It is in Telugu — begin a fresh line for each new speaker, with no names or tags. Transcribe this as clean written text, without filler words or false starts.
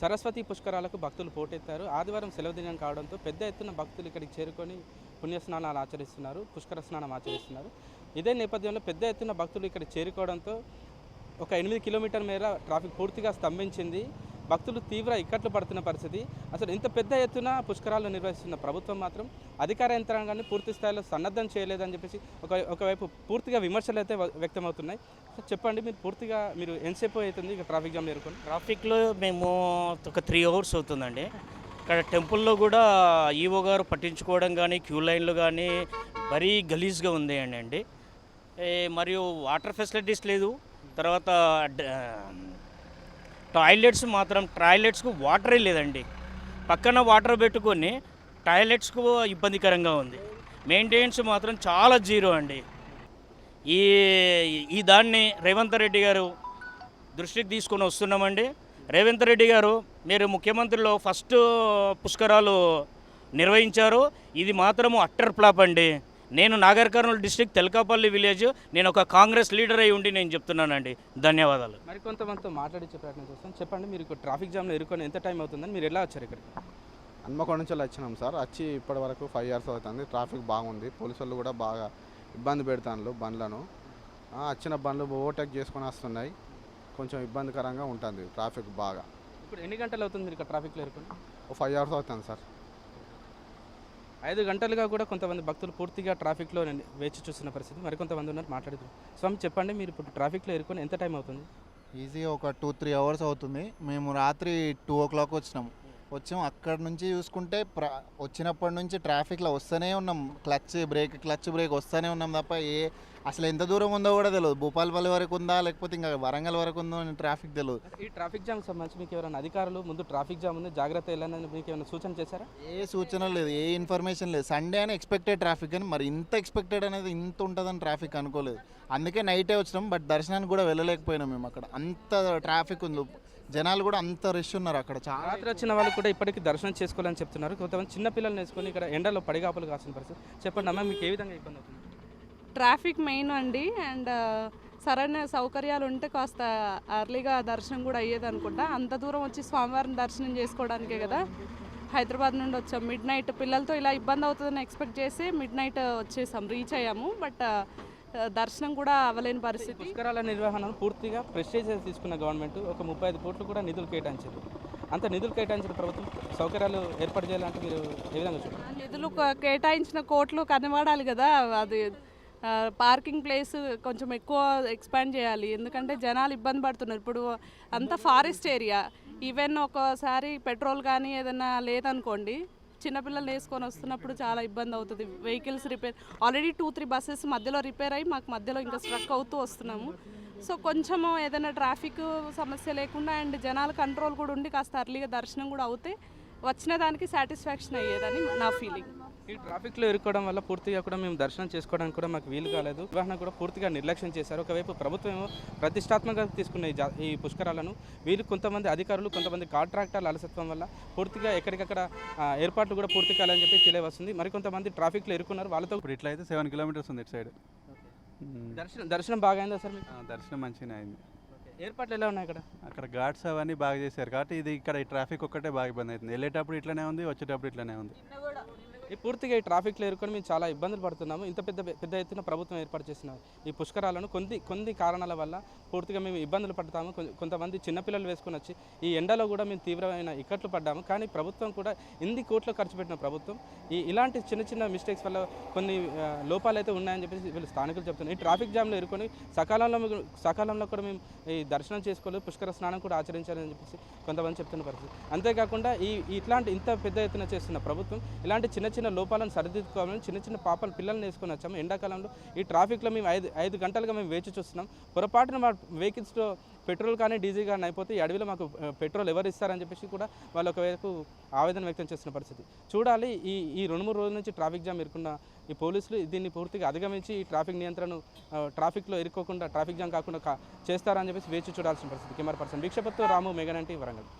సరస్వతి పుష్కరాలకు భక్తులు పోటెత్తారు. ఆదివారం సెలవు దినం కావడంతో పెద్ద ఎత్తున భక్తులు ఇక్కడికి చేరుకొని పుణ్యస్నానాలు ఆచరిస్తున్నారు, పుష్కర స్నానం ఆచరిస్తున్నారు. ఇదే నేపథ్యంలో పెద్ద ఎత్తున భక్తులు ఇక్కడ చేరుకోవడంతో ఒక 8 కిలోమీటర్ల మేర ట్రాఫిక్ పూర్తిగా స్తంభించింది. భక్తులు తీవ్ర ఇక్కట్లు పడుతున్న పరిస్థితి. అసలు ఇంత పెద్ద ఎత్తున పుష్కరాలు నిర్వహిస్తున్న ప్రభుత్వం మాత్రం అధికార యంత్రాంగాన్ని పూర్తి స్థాయిలో సన్నద్ధం చేయలేదని చెప్పేసి ఒకవైపు పూర్తిగా విమర్శలు అయితే వ్యక్తమవుతున్నాయి. చెప్పండి, మీరు ఎంతసేపు అవుతుంది ఇక ట్రాఫిక్ జామ్ ఎదుర్కొని?
ట్రాఫిక్లో మేము ఒక 3 అవర్స్ అవుతుందండి. ఇక్కడ టెంపుల్లో కూడా ఈవో గారు పట్టించుకోవడం కానీ క్యూ లైన్లు కానీ మరీ గలీజ్గా ఉంది అండి. మరియు వాటర్ ఫెసిలిటీస్ లేదు. తర్వాత టాయిలెట్స్కు వాటరే లేదండి. పక్కన వాటర్ పెట్టుకొని టాయిలెట్స్కు ఇబ్బందికరంగా ఉంది. మెయింటెనెన్స్ మాత్రం చాలా జీరో అండి. ఈ దాన్ని రేవంత్ రెడ్డి గారు దృష్టికి తీసుకొని వస్తున్నామండి. రేవంత్ రెడ్డి గారు, మీరు ముఖ్యమంత్రిలో ఫస్ట్ పుష్కరాలు నిర్వహించారు. ఇది మాత్రము అట్టర్ ఫ్లాప్ అండి. నేను నాగర్ కర్నూలు డిస్ట్రిక్ట్ తెలకాపల్లి విలేజ్, నేను ఒక కాంగ్రెస్ లీడర్ అయి ఉండి నేను చెప్తున్నానండి. ధన్యవాదాలు.
మరికొంతమందితో మాట్లాడించే ప్రయత్నం చేస్తాం. చెప్పండి, మీరు ట్రాఫిక్ జామ్లో ఇరుకొని ఎంత టైం అవుతుందని, మీరు ఎలా వచ్చారు ఇక్కడికి?
హన్మకొండ నుంచి వచ్చినాం సార్. వచ్చి ఇప్పటి వరకు 5 years అవుతుంది. ట్రాఫిక్ బాగుంది. పోలీసు వాళ్ళు కూడా బాగా ఇబ్బంది పెడతాను బండ్లను. వచ్చిన బండ్లు ఓవర్టేక్ చేసుకొని వస్తున్నాయి. కొంచెం ఇబ్బందికరంగా ఉంటుంది ట్రాఫిక్ బాగా.
ఇప్పుడు ఎన్ని గంటలు అవుతుంది మీరు ఇక్కడ ట్రాఫిక్లో ఇరుకొని?
5 years అవుతుంది సార్.
5 గంటలుగా కూడా కొంతమంది భక్తులు పూర్తిగా ట్రాఫిక్లో వేచి చూస్తున్న పరిస్థితి. మరికొంతమంది ఉన్నారు, మాట్లాడుతున్నారు. స్వామి, చెప్పండి, మీరు ఇప్పుడు ట్రాఫిక్లో ఇరుకొని ఎంత టైం అవుతుంది?
ఈజీ ఒక 2-3 hours అవుతుంది. మేము రాత్రి 2 o'clock వచ్చాం. అక్కడి నుంచి చూసుకుంటే వచ్చినప్పటి నుంచి ట్రాఫిక్లో వస్తూనే ఉన్నాం. క్లచ్ బ్రేక్ వస్తూనే ఉన్నాం తప్ప అసలు ఎంత దూరం ఉందో కూడా తెలియదు. భూపాలపల్లి వరకు ఉందా లేకపోతే ఇంకా వరంగల్ వరకు ఉందో ట్రాఫిక్ తెలియదు.
ఈ ట్రాఫిక్ జామ్ సంబంధించి మీకు ఎవరైనా అధికారులు ముందు ట్రాఫిక్ జామ్ ఉంది జాగ్రత్త వెళ్ళాలని మీకు ఏమైనా సూచన చేశారా?
ఏ సూచన లేదు, ఏ ఇన్ఫర్మేషన్ లేదు. సండే అని ఎక్స్పెక్టెడ్ ట్రాఫిక్ అని, మరి ఇంత ఎక్స్పెక్టెడ్ అనేది ఇంత ఉంటుందని ట్రాఫిక్ అనుకోలేదు. అందుకే నైటే వచ్చినాం. బట్ దర్శనానికి కూడా వెళ్ళలేకపోయినాం మేము. అక్కడ అంత ట్రాఫిక్ ఉంది, జనాలు కూడా అంత రష్ ఉన్నారు అక్కడ. చాలా
రాత్రి వచ్చిన వాళ్ళు కూడా ఇప్పటికీ దర్శనం చేసుకోవాలని చెప్తున్నారు. కొంతమంది చిన్నపిల్లలు వేసుకొని ఇక్కడ ఎండలో పడిగాపులు కాసిన పరిస్థితి. చెప్పండి అమ్మ, మీకు ఏ విధంగా ఇబ్బంది అవుతుంది?
ట్రాఫిక్ మెయిన్ అండి. అండ్ సరైన సౌకర్యాలు ఉంటే కాస్త అర్లీగా దర్శనం కూడా అయ్యేది అనుకుంటా. అంత దూరం వచ్చి స్వామివారిని దర్శనం చేసుకోవడానికే కదా హైదరాబాద్ నుండి వచ్చాం. మిడ్ నైట్ పిల్లలతో ఇలా ఇబ్బంది అవుతుందని ఎక్స్పెక్ట్ చేసి మిడ్ నైట్ వచ్చేసాం, రీచ్ అయ్యాము. బట్ దర్శనం కూడా అవ్వలేని పరిస్థితి.
పుష్కరాల నిర్వహణను పూర్తిగా ప్రెస్టేజ్ తీసుకున్న గవర్నమెంట్ ఒక 35 కోట్లు కూడా నిధులు కేటాయించారు. అంత నిధులు కేటాయించిన ప్రభుత్వం సౌకర్యాలు ఏర్పాటు చేయాలంటే మీరు ఏ విధంగా చూడండి?
నిధులు కేటాయించిన కోట్లు కనబడాలి కదా. అది పార్కింగ్ ప్లేస్ కొంచెం ఎక్కువ ఎక్స్పాండ్ చేయాలి. ఎందుకంటే జనాలు ఇబ్బంది పడుతున్నారు. ఇప్పుడు అంతా ఫారెస్ట్ ఏరియా. ఈవెన్ ఒకసారి పెట్రోల్ కానీ ఏదైనా లేదనుకోండి, చిన్నపిల్లలు వేసుకొని వస్తున్నప్పుడు చాలా ఇబ్బంది అవుతుంది. వెహికల్స్ రిపేర్ ఆల్రెడీ 2-3 buses మధ్యలో రిపేర్ అయ్యి మాకు మధ్యలో ఇంకా స్ట్రక్ అవుతూ వస్తున్నాము. సో కొంచెము ఏదైనా ట్రాఫిక్ సమస్య లేకుండా అండ్ జనాల కంట్రోల్ కూడా ఉండి కాస్త అర్లీగా దర్శనం కూడా అవుతే వచ్చిన దానికి సాటిస్ఫాక్షన్ అయ్యేదని నా ఫీలింగ్.
ఈ ట్రాఫిక్లో ఇరుక్కోవడం వల్ల పూర్తిగా కూడా మేము దర్శనం చేసుకోవడానికి కూడా మాకు వీలు కాలేదు. నిర్వహణ కూడా పూర్తిగా నిర్లక్ష్యం చేశారు. ఒకవైపు ప్రభుత్వం ఏమో ప్రతిష్టాత్మకంగా తీసుకున్న ఈ పుష్కరాలను వీళ్ళు కొంతమంది అధికారులు, కొంతమంది కాంట్రాక్టర్ల అలసత్వం వల్ల పూర్తిగా ఎక్కడికక్కడ ఏర్పాట్లు కూడా పూర్తి కాలని చెప్పి తెలియవస్తుంది. మరికొంతమంది ట్రాఫిక్లో ఇరుక్కున్నారు. వాళ్ళతో
ఇప్పుడు ఇట్లయితే 7 kilometers ఉంది ఇటు సైడ్.
దర్శనం బాగా అయిందా సార్ మీకు?
దర్శనం మంచిగానే అయింది.
ఏర్పాట్లు ఎలా ఉన్నాయి
అక్కడ ఘాట్స్ అవన్నీ బాగా చేశారు కాబట్టి ఇది ఇక్కడ ఈ ట్రాఫిక్ ఒక్కటే బాగా ఇబ్బంది అవుతుంది. వెళ్ళేటప్పుడు ఇట్లనే ఉంది, వచ్చేటప్పుడు ఇట్లనే ఉంది.
పూర్తిగా ఈ ట్రాఫిక్లో ఇరుకొని మేము చాలా ఇబ్బందులు పడుతున్నాము. ఇంత పెద్ద ఎత్తున ప్రభుత్వం ఏర్పాటు చేసిన ఈ పుష్కరాలను కొన్ని కారణాల వల్ల పూర్తిగా మేము ఇబ్బందులు పడతాము. కొంతమంది చిన్నపిల్లలు వేసుకొని వచ్చి ఈ ఎండలో కూడా మేము తీవ్రమైన ఇక్కట్లు పడ్డాము. కానీ ప్రభుత్వం కూడా ఇన్ని కోట్లు ఖర్చు పెట్టిన ప్రభుత్వం ఇలాంటి చిన్న మిస్టేక్స్ వల్ల కొన్ని లోపాలు అయితే ఉన్నాయని చెప్పేసి వీళ్ళు స్థానికులు చెప్తున్నారు. ఈ ట్రాఫిక్ జామ్లో ఇరుకొని సకాలంలో కూడా మేము ఈ దర్శనం చేసుకోలేదు, పుష్కర స్నానం కూడా ఆచరించాలని చెప్పేసి కొంతమంది చెప్తున్న పరిస్థితి. అంతేకాకుండా ఇంత పెద్ద ఎత్తున చేస్తున్న ప్రభుత్వం ఇలాంటి చిన్న లోపాలను సరిదిద్దుకోవాలని చిన్న పాపలు పిల్లల్ని వేసుకొని వచ్చాము. ఎండాకాలంలో ఈ ట్రాఫిక్లో మేము 5 గంటలుగా మేము వేచి చూస్తున్నాం. పొరపాటున మా వెహికల్స్లో పెట్రోల్ కానీ డీజిల్ కానీ అయిపోతే ఈ అడవిలో మాకు పెట్రోల్ ఎవరు ఇస్తారని చెప్పేసి కూడా వాళ్ళు ఒకవైపు ఆవేదన వ్యక్తం చేస్తున్న పరిస్థితి. చూడాలి, ఈ 2-3 రోజుల నుంచి ట్రాఫిక్ జామ్ ఇరుకున్న ఈ పోలీసులు దీన్ని పూర్తిగా అధిగమించి ఈ ట్రాఫిక్ నియంత్రణను ట్రాఫిక్లో ఇరుక్కోకుండా ట్రాఫిక్ జామ్ కాకుండా చేస్తారని చెప్పేసి వేచి చూడాల్సిన పరిస్థితి. కెమెరా పర్సన్ భిక్షపత్తో రాము, మెగానంటి, వరంగల్.